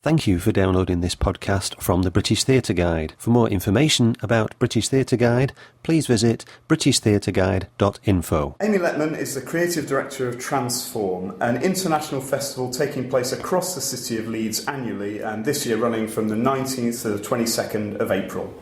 Thank you for downloading this podcast from the British Theatre Guide. For more information about British Theatre Guide, please visit britishtheatreguide.info. Amy Letman is the Creative Director of Transform, an international festival taking place across the city of Leeds annually, and this year running from the 19th to the 22nd of April.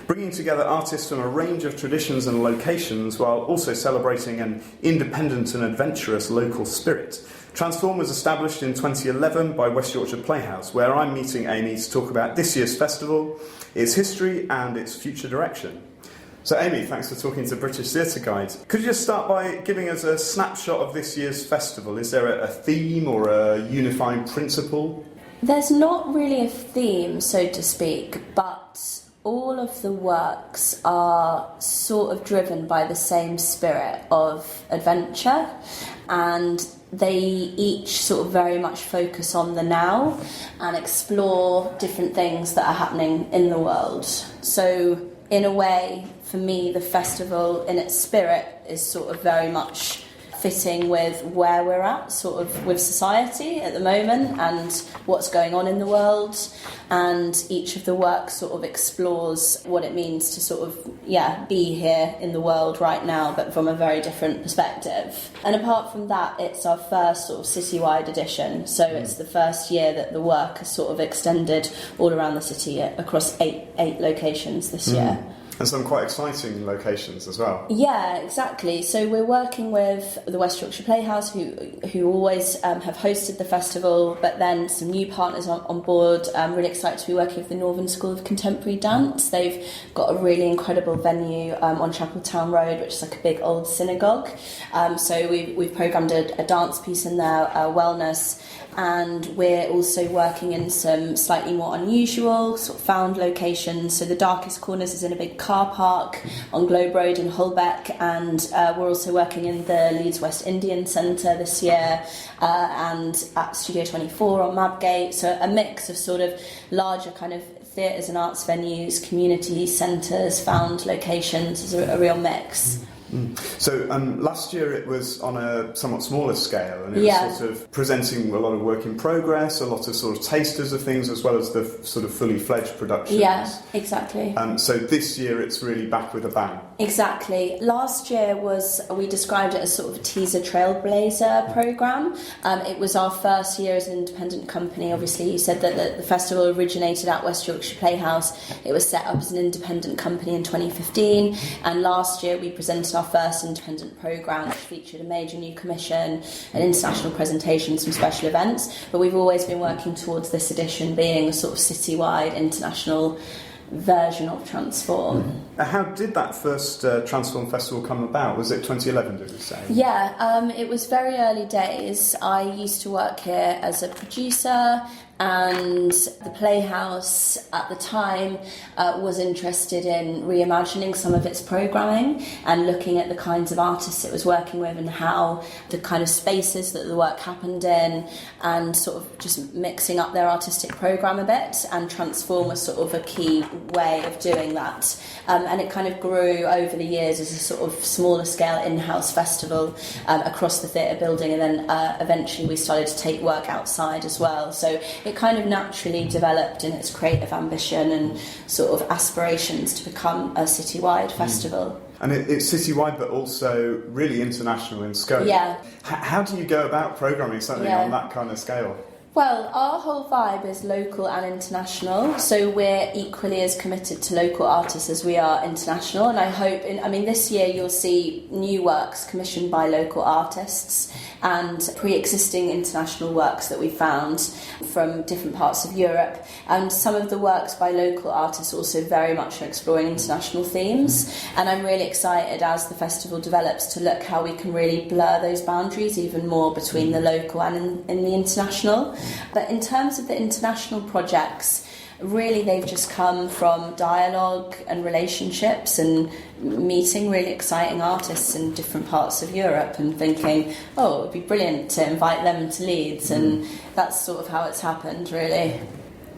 Bringing together artists from a range of traditions and locations while also celebrating an independent and adventurous local spirit. Transform was established in 2011 by West Yorkshire Playhouse, where I'm meeting Amy to talk about this year's festival, its history and its future direction. So Amy, thanks for talking to British Theatre Guide. Could you just start by giving us a snapshot of this year's festival? Is there a theme or a unifying principle? There's not really a theme, so to speak, but all of the works are sort of driven by the same spirit of adventure, and they each sort of very much focus on the now and explore different things that are happening in the world. So in a way, for me, the festival in its spirit is sort of very much fitting with where we're at, sort of with society at the moment and what's going on in the world. And each of the works sort of explores what it means to sort of, be here in the world right now, but from a very different perspective. And apart from that, it's our first sort of citywide edition. So it's the first year that the work has sort of extended all around the city across eight locations this year. And some quite exciting locations as well. Yeah, exactly. So we're working with the West Yorkshire Playhouse, who always have hosted the festival, but then some new partners on board. I'm really excited to be working with the Northern School of Contemporary Dance. They've got a really incredible venue on Chapeltown Road, which is like a big old synagogue. So we've programmed a dance piece in there, wellness, and we're also working in some slightly more unusual sort of found locations. So the Darkest Corners is in a big car park on Globe Road in Holbeck, and we're also working in the Leeds West Indian Centre this year, and at Studio 24 on Mabgate. So a mix of sort of larger kind of theatres and arts venues, community centres, found locations. Is a real mix. So last year it was on a somewhat smaller scale, and it was sort of presenting a lot of work in progress, a lot of sort of tasters of things, as well as the sort of fully fledged productions. Yeah, exactly. So this year it's really back with a bang. Exactly. Last year we described it as sort of a teaser trailblazer programme. It was our first year as an independent company. Obviously, you said that the festival originated at West Yorkshire Playhouse. It was set up as an independent company in 2015, and last year we presented our first independent programme, which featured a major new commission, an international presentation, some special events. But we've always been working towards this edition being a sort of citywide, international version of Transform. How did that first Transform Festival come about? Was it 2011, did you say? Yeah, it was very early days. I used to work here as a producer, and the Playhouse at the time was interested in reimagining some of its programming and looking at the kinds of artists it was working with and how the kind of spaces that the work happened in, and sort of just mixing up their artistic programme a bit, and Transform was sort of a key way of doing that. And it kind of grew over the years as a sort of smaller scale in-house festival across the theatre building, and then eventually we started to take work outside as well. So it kind of naturally developed in its creative ambition and sort of aspirations to become a citywide festival. And it's citywide, but also really international in scope. Yeah. How do you go about programming something on that kind of scale? Well, our whole vibe is local and international, so we're equally as committed to local artists as we are international, and I hope, this year you'll see new works commissioned by local artists and pre-existing international works that we found from different parts of Europe, and some of the works by local artists also very much are exploring international themes, and I'm really excited as the festival develops to look how we can really blur those boundaries even more between the local and in the international. But in terms of the international projects, really they've just come from dialogue and relationships and meeting really exciting artists in different parts of Europe and thinking, it would be brilliant to invite them to Leeds, and that's sort of how it's happened, really.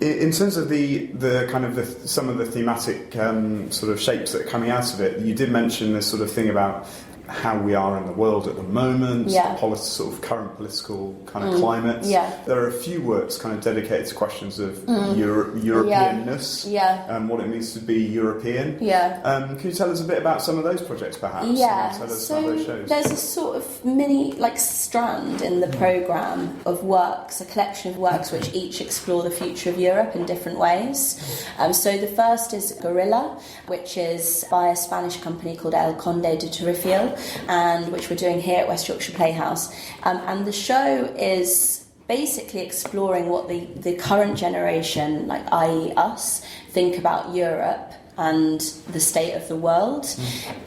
In terms of the kind of some of the thematic sort of shapes that are coming out of it, you did mention this sort of thing about how we are in the world at the moment, Yeah. sort of current political kind of climates. Yeah. There are a few works kind of dedicated to questions of Europeanness, and what it means to be European. Yeah. Can you tell us a bit about some of those projects, perhaps? Yeah, And tell us so about those shows. there's a sort of mini strand in the programme of works, a collection of works which each explore the future of Europe in different ways. So the first is Gorilla, which is by a Spanish company called El Conde de Terrifiel, and which we're doing here at West Yorkshire Playhouse. And the show is basically exploring what the current generation, i.e. us, think about Europe and the state of the world.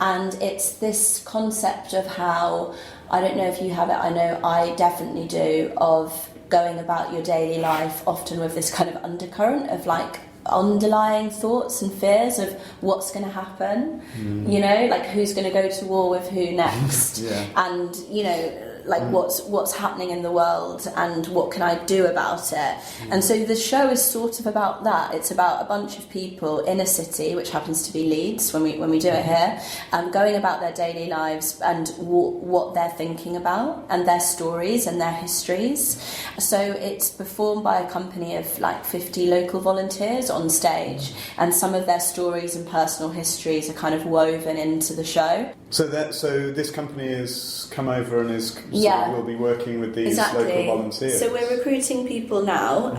And it's this concept of how, I don't know if you have it, I know I definitely do, of going about your daily life often with this kind of undercurrent of underlying thoughts and fears of what's going to happen, who's going to go to war with who next, and what's happening in the world and what can I do about it. And so the show is sort of about that. It's about a bunch of people in a city, which happens to be Leeds when we do it here, going about their daily lives and what they're thinking about and their stories and their histories. So it's performed by a company of 50 local volunteers on stage, and some of their stories and personal histories are kind of woven into the show. So this company has come over and will be working with these exactly. local volunteers. So we're recruiting people now,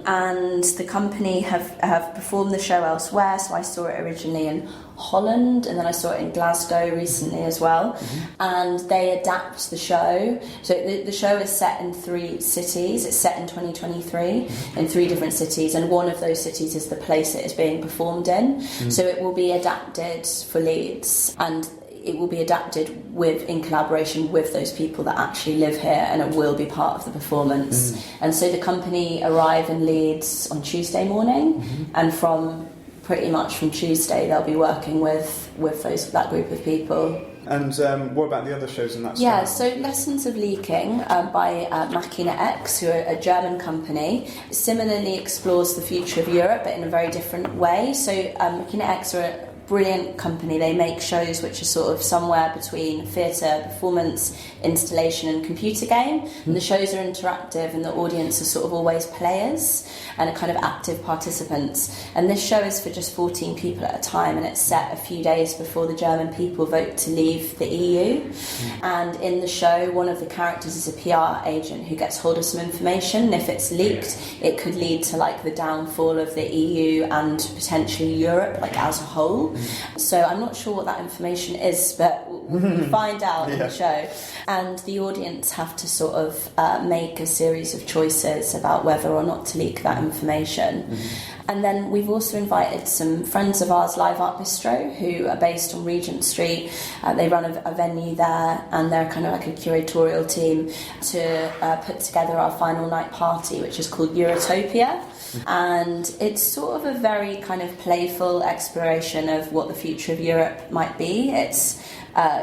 and the company have performed the show elsewhere. So I saw it originally in Holland, and then I saw it in Glasgow recently as well. And they adapt the show. So the show is set in 3 cities. It's set in 2023 in 3 different cities, and one of those cities is the place it is being performed in. So it will be adapted for Leeds, and it will be adapted in collaboration with those people that actually live here, and it will be part of the performance. And so the company arrive in Leeds on Tuesday morning, and pretty much from Tuesday they'll be working with that group of people. And what about the other shows in that style? Yeah, so Lessons of Leaking by Machina X, who are a German company, similarly explores the future of Europe, but in a very different way. So Machina X are a brilliant company. They make shows which are sort of somewhere between theatre, performance, installation and computer game. And the shows are interactive, and the audience are sort of always players and are kind of active participants. And this show is for just 14 people at a time, and it's set a few days before the German people vote to leave the EU. And in the show, one of the characters is a PR agent who gets hold of some information, and if it's leaked, it could lead to the downfall of the EU and potentially Europe as a whole. So I'm not sure what that information is, but we'll find out in the show. And the audience have to sort of make a series of choices about whether or not to leak that information. And then we've also invited some friends of ours, Live Art Bistro, who are based on Regent Street. They run a venue there, and they're kind of a curatorial team to put together our final night party, which is called Eurotopia. And it's sort of a very kind of playful exploration of what the future of Europe might be. It's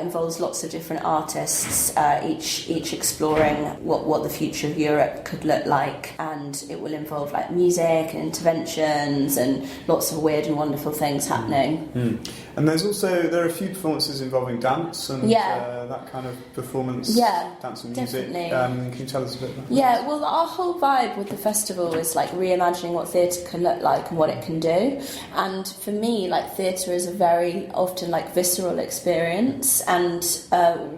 involves lots of different artists, each exploring what the future of Europe could look like, and it will involve music and interventions and lots of weird and wonderful things happening. And there are a few performances involving dance and that kind of performance, dance and music. Definitely. Can you tell us a bit about that? Yeah, well, our whole vibe with the festival is reimagining what theatre can look like and what it can do. And for me, theatre is a very often visceral experience. And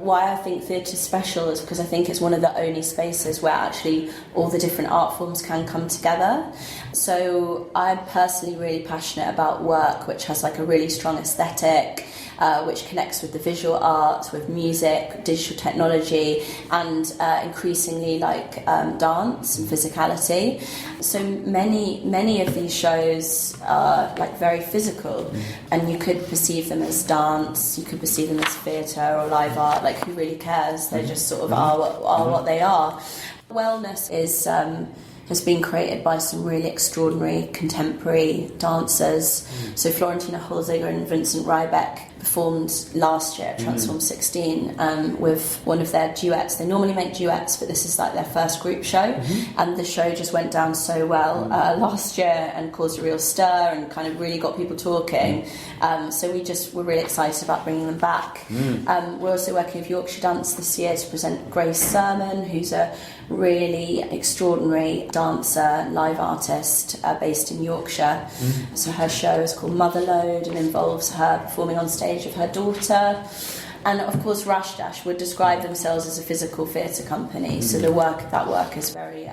why I think theatre is special is because I think it's one of the only spaces where actually all the different art forms can come together. So I'm personally really passionate about work which has a really strong aesthetic, which connects with the visual arts, with music, digital technology, and increasingly dance and physicality. So many of these shows are very physical, and you could perceive them as dance, you could perceive them as theatre or live art. Who really cares? They just sort of are what they are. Wellness is has been created by some really extraordinary contemporary dancers. So Florentina Holziger and Vincent Rybeck performed last year at Transform 16 with one of their duets. They normally make duets, but this is like their first group show, and the show just went down so well last year and caused a real stir and kind of really got people talking. So we just were really excited about bringing them back. We're also working with Yorkshire Dance this year to present Grace Sermon, who's a really extraordinary dancer, live artist based in Yorkshire. So her show is called Motherload and involves her performing on stage with her daughter. And of course, Rash Dash would describe themselves as a physical theatre company. So that work is very,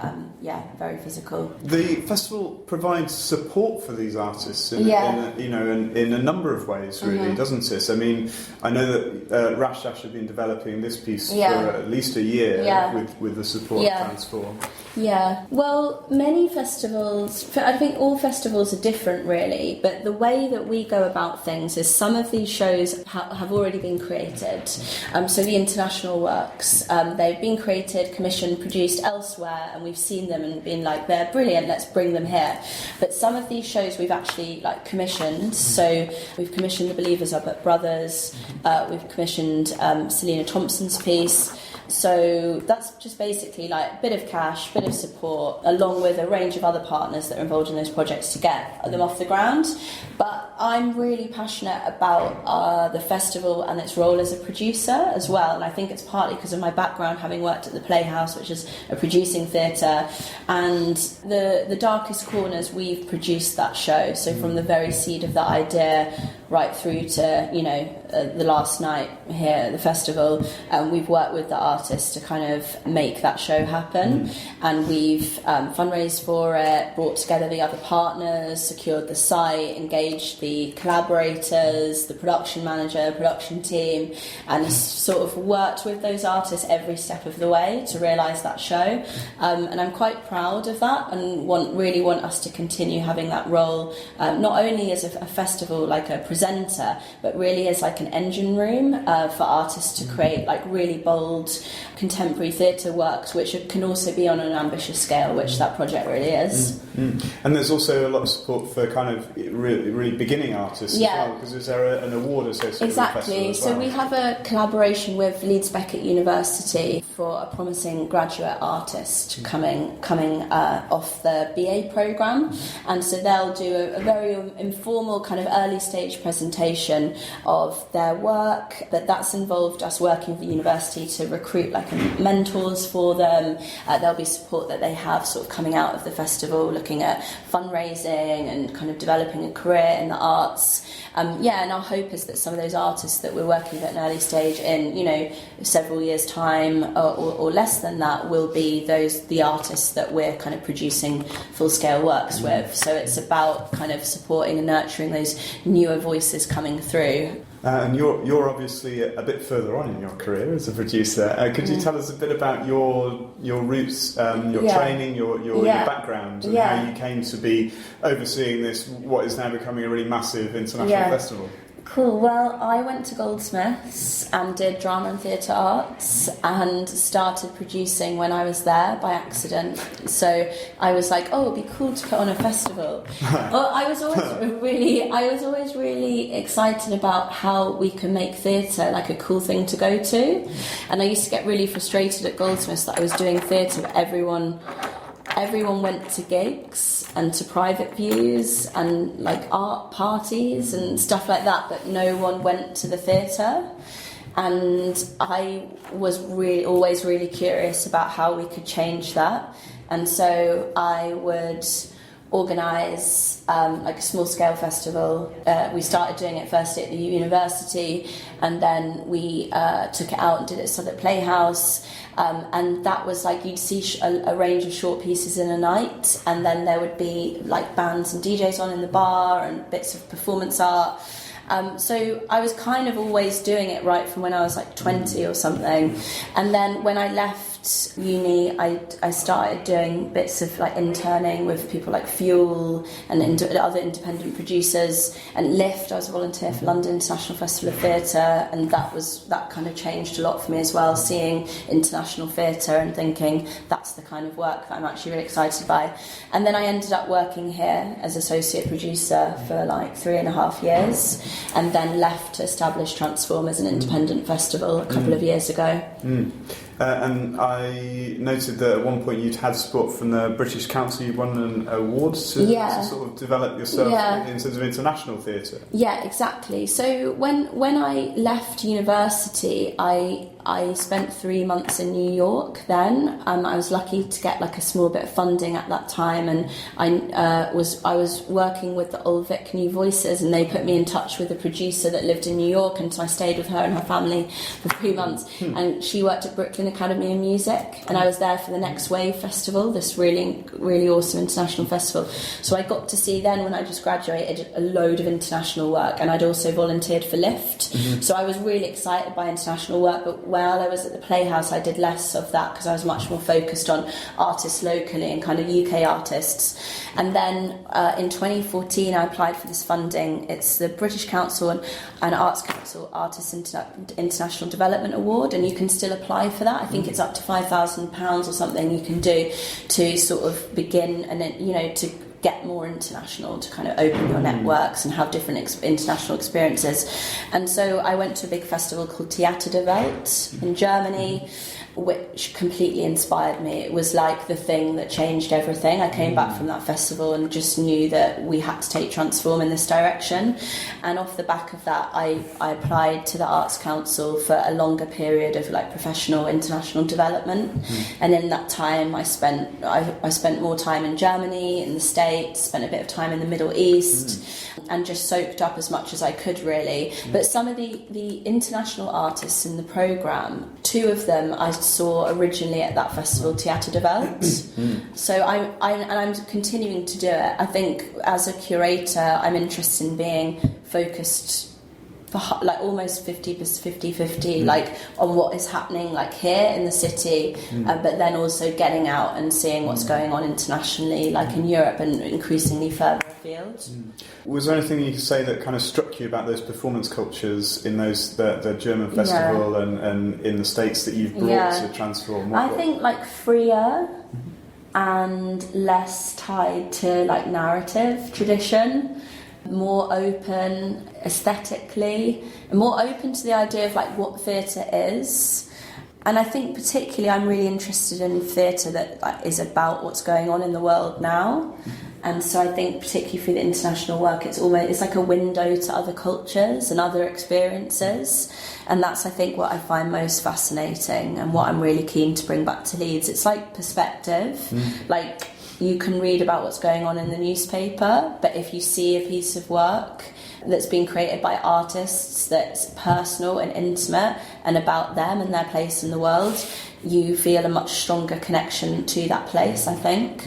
very physical. The festival provides support for these artists in a number of ways, really, doesn't it? I mean, I know that Rash Dash have been developing this piece for at least a year with the support of Transform. Yeah, well, many festivals, I think all festivals are different really, but the way that we go about things is some of these shows have already been created. So the international works, they've been created, commissioned, produced elsewhere, and we've seen them and been like, they're brilliant, let's bring them here. But some of these shows we've actually commissioned. So we've commissioned The Believers Are But Brothers, we've commissioned Selena Thompson's piece. So that's just basically a bit of cash, bit of support, along with a range of other partners that are involved in those projects to get them off the ground. But I'm really passionate about the festival and its role as a producer as well. And I think it's partly because of my background, having worked at the Playhouse, which is a producing theatre. And the Darkest Corners, we've produced that show. So from the very seed of that idea right through to, the last night here at the festival, we've worked with the artists to kind of make that show happen. And we've fundraised for it, brought together the other partners, secured the site, engaged the collaborators, the production manager, production team, and sort of worked with those artists every step of the way to realise that show. And I'm quite proud of that and really want us to continue having that role, not only as a festival, like a presenter, but really as an engine room for artists to create really bold contemporary theatre works, which can also be on an ambitious scale, which that project really is. And there's also a lot of support for kind of really beginning artists as well, because is there an award associated with the festival as well? So we have a collaboration with Leeds Beckett University for a promising graduate artist coming off the BA programme, and so they'll do a very informal kind of early stage presentation of their work, but that's involved us working with the university to recruit mentors for them. There'll be support that they have sort of coming out of the festival, looking at fundraising and kind of developing a career in the arts. And our hope is that some of those artists that we're working with at an early stage in, several years' time or less than that will be the artists that we're kind of producing full-scale works with. So it's about kind of supporting and nurturing those newer voices coming through. And you're obviously a bit further on in your career as a producer. Could you tell us a bit about your roots, your training, your background, and how you came to be overseeing this, what is now becoming a really massive international festival? Cool. Well, I went to Goldsmiths and did drama and theatre arts and started producing when I was there by accident. So I was like, oh, it'd be cool to put on a festival. I was always really excited about how we can make theatre a cool thing to go to. And I used to get really frustrated at Goldsmiths that I was doing theatre, but everyone went to gigs and to private views and art parties and stuff like that, but no one went to the theatre. And I was always really curious about how we could change that. And so I would organise a small-scale festival. We started doing it first at the university, and then we took it out and did it at Playhouse. And that was you'd see a range of short pieces in a night, and then there would be bands and DJs on in the bar and bits of performance art. So I was kind of always doing it right from when I was like 20 or something. And then when I left uni, I started doing bits of like interning with people like Fuel and other independent producers, and Lift. I was a volunteer for London International Festival of Theatre, and that kind of changed a lot for me as well, seeing international theatre and thinking that's the kind of work that I'm actually really excited by. And then I ended up working here as associate producer for like 3.5 years, and then left to establish Transform as an independent festival a couple of years ago. And I noted that at one point you'd had support from the British Council. You won an award to sort of develop yourself in terms of international theatre. Yeah, exactly. So when I left university, I spent 3 months in New York then. I was lucky to get like a small bit of funding at that time, and I was working with the Ulvik New Voices, and they put me in touch with a producer that lived in New York, and so I stayed with her and her family for 3 months. And she worked at Brooklyn Academy of Music, and I was there for the Next Wave Festival, this really, really awesome international festival. So I got to see then, when I just graduated, a load of international work, and I'd also volunteered for Lift. So I was really excited by international work, but while I was at the Playhouse, I did less of that because I was much more focused on artists locally and kind of UK artists. And then in 2014, I applied for this funding. It's the British Council and Arts Council Artists International Development Award, and you can still apply for that. I think it's up to £5,000 or something you can do to sort of begin and then, to get more international, to kind of open your networks and have different international experiences. And so I went to a big festival called Theater der Welt in Germany, which completely inspired me. It was like the thing that changed everything. I came back from that festival and just knew that we had to take Transform in this direction. And off the back of that, I applied to the Arts Council for a longer period of like professional international development. And in that time, I spent more time in Germany, in the States, spent a bit of time in the Middle East, and just soaked up as much as I could, really. But some of the international artists in the programme, 2 of them I saw originally at that festival, Theater der Welt. So I'm continuing to do it. I think as a curator, I'm interested in being focused for like almost 50-50, like on what is happening like here in the city, but then also getting out and seeing what's going on internationally, like in Europe and increasingly further afield. Was there anything you could say that kind of struck you about those performance cultures in the German festival and in the States that you've brought to Transform? I think like freer and less tied to like narrative tradition, more open aesthetically, and more open to the idea of like what theatre is. And I think particularly I'm really interested in theatre that like, is about what's going on in the world now. And so I think particularly through the international work, it's like a window to other cultures and other experiences. And that's, I think, what I find most fascinating and what I'm really keen to bring back to Leeds. It's like perspective. Like, you can read about what's going on in the newspaper, but if you see a piece of work that's been created by artists that's personal and intimate and about them and their place in the world, you feel a much stronger connection to that place, I think.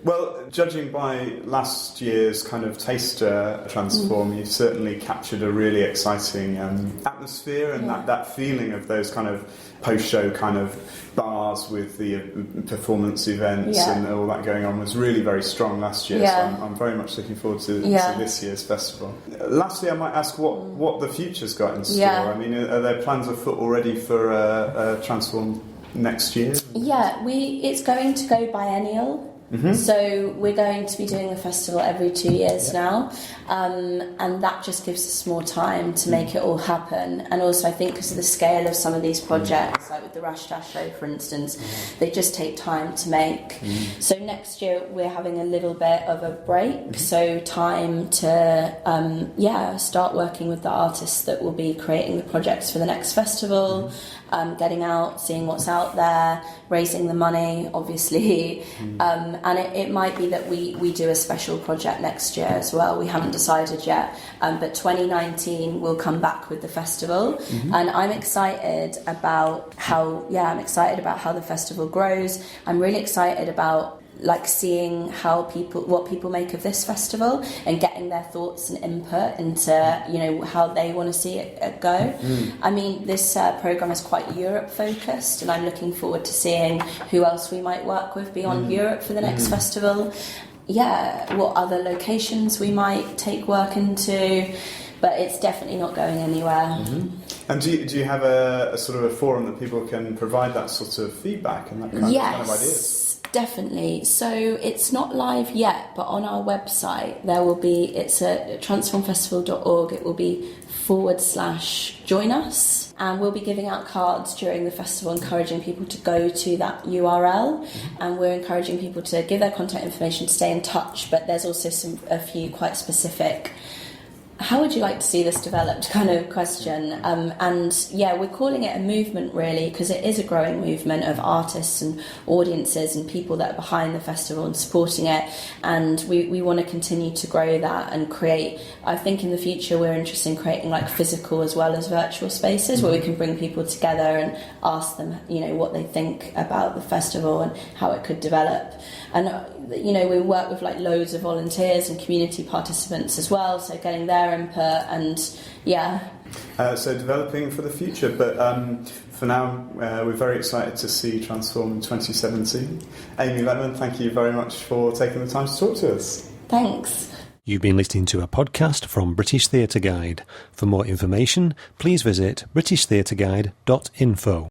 Well, judging by last year's kind of taster Transform, you've certainly captured a really exciting atmosphere and that feeling of those kind of post-show kind of bars with the performance events and all that going on was really very strong last year. So I'm very much looking forward to this year's festival. Lastly, I might ask what the future's got in store. I mean, are there plans afoot already for Transform next year? Yeah, it's going to go biennial. So we're going to be doing the festival every 2 years now, and that just gives us more time to make it all happen. And also I think because of the scale of some of these projects, like with the Rashtash show for instance, they just take time to make. So next year we're having a little bit of a break, so time to start working with the artists that will be creating the projects for the next festival, getting out, seeing what's out there, raising the money, obviously. And it might be that we do a special project next year as well. We haven't decided yet. But 2019 we'll come back with the festival. And I'm excited about how the festival grows. I'm really excited about like seeing what people make of this festival and getting their thoughts and input into, you know, how they want to see it go. I mean, this programme is quite Europe focused, and I'm looking forward to seeing who else we might work with beyond Europe for the next festival. Yeah, what other locations we might take work into, but it's definitely not going anywhere. And do you have a sort of a forum that people can provide that sort of feedback and that kind of ideas? Yes, definitely. So it's not live yet, but on our website there will be, it's at transformfestival.org, it will be /join us, and we'll be giving out cards during the festival encouraging people to go to that URL, and we're encouraging people to give their contact information to stay in touch, but there's also a few quite specific how would you like to see this developed kind of question. And yeah, we're calling it a movement really, because it is a growing movement of artists and audiences and people that are behind the festival and supporting it, and we want to continue to grow that and create, I think in the future we're interested in creating like physical as well as virtual spaces where we can bring people together and ask them, you know, what they think about the festival and how it could develop. And you know, we work with like loads of volunteers and community participants as well, so getting their input, and yeah. So developing for the future, but for now we're very excited to see Transform in 2017. Amy Letman, thank you very much for taking the time to talk to us. Thanks. You've been listening to a podcast from British Theatre Guide. For more information, please visit britishtheatreguide.info.